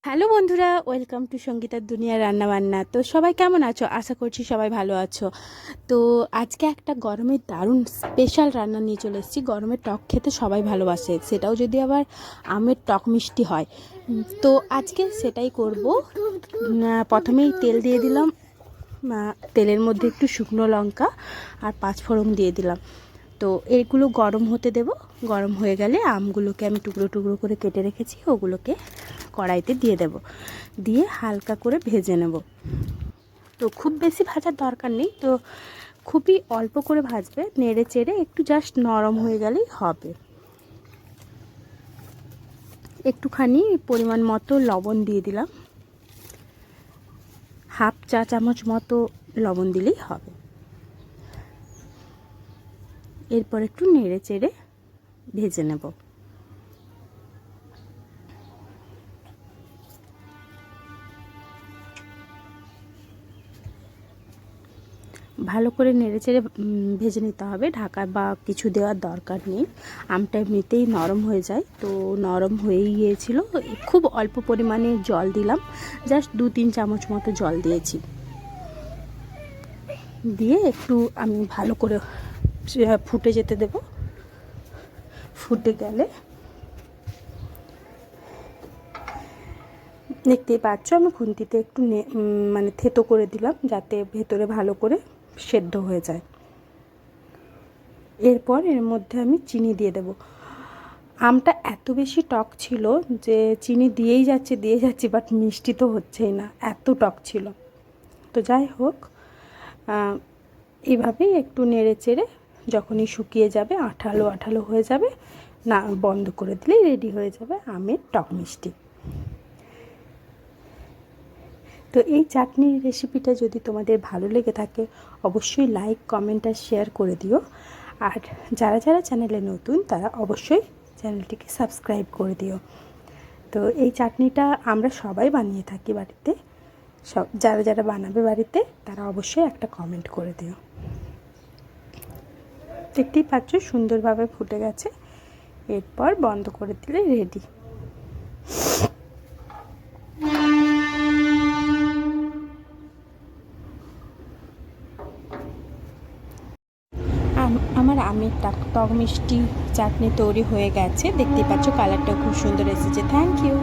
Hello বন্ধুরা, welcome to সঙ্গীতার দুনিয়া রান্নাবান্না। তো সবাই কেমন আছো? আশা করছি সবাই ভালো আছো। তো আজকে একটা গরমের দারুণ স্পেশাল রান্না নিয়ে চলে এসেছি। গরমের টক খেতে সবাই ভালোবাসে, সেটাও যদি আবার আমের টক মিষ্টি হয়। তো আজকে সেটাই করব। প্রথমেই তেল দিয়ে দিলাম, তেলের মধ্যে একটু শুকনো লঙ্কা আর পাঁচফোড়ন দিয়ে দিলাম। তো এইগুলো গরম হতে দেব। গরম হয়ে গেলে আমগুলোকে আমি টুকরো টুকরো করে কেটে রেখেছি, ওগুলোকে কড়াইতে দিয়ে দেব, দিয়ে হালকা করে ভেজে নেব। তো খুব বেশি ভাজার দরকার নেই, তো খুবই অল্প করে ভাজবে, নেড়ে চেড়ে একটু জাস্ট নরম হয়ে গেলেই হবে। একটুখানি পরিমাণ মতো লবণ দিয়ে দিলাম, হাফ চা চামচ মতো লবণ দিলেই হবে। এরপর একটু নেড়ে চেড়ে ভেজে নেব। ভালো করে নেড়েচেড়ে ভেজে নিতে হবে, ঢাকা বা কিছু দেওয়ার দরকার নেই। আমটা এমনিতেই নরম হয়ে যায়, তো নরম হয়েই গিয়েছিল। খুব অল্প পরিমাণে জল দিলাম, জাস্ট 2-3 চামচ মতো জল দিয়েছি। দিয়ে একটু আমি ভালো করে ফুটে যেতে দেব। ফুটে গেলে দেখতেই পাচ্ছ, আমি খুন্তিতে একটু মানে থেতো করে দিলাম, যাতে ভেতরে ভালো করে সেদ্ধ হয়ে যায়। এরপর এর মধ্যে আমি চিনি দিয়ে দেব। আমটা এত বেশি টক ছিল যে চিনি দিয়েই যাচ্ছি, বাট মিষ্টি তো হচ্ছেই না, এত টক ছিল। তো যাই হোক, এইভাবেই একটু নেড়ে চেড়ে যখনই শুকিয়ে যাবে, আঠালো আঠালো হয়ে যাবে, না বন্ধ করে দিলেই রেডি হয়ে যাবে আমের টক মিষ্টি। তো এই চাটনির রেসিপিটা যদি তোমাদের ভালো লেগে থাকে, অবশ্যই লাইক, কমেন্ট আর শেয়ার করে দিও। আর যারা যারা চ্যানেলে নতুন, তারা অবশ্যই চ্যানেলটিকে সাবস্ক্রাইব করে দিও। তো এই চাটনিটা আমরা সবাই বানিয়ে থাকি বাড়িতে। যারা যারা বানাবে বাড়িতে, তারা অবশ্যই একটা কমেন্ট করে দিও। দেখতেই পাচ্ছ সুন্দরভাবে ফুটে গেছে। এরপর বন্ধ করে দিলে রেডি। আমার আমের টক মিষ্টি চাটনি তৈরি হয়ে গেছে। দেখতেই পাচ্ছ কালারটা খুব সুন্দর এসেছে। Thank you.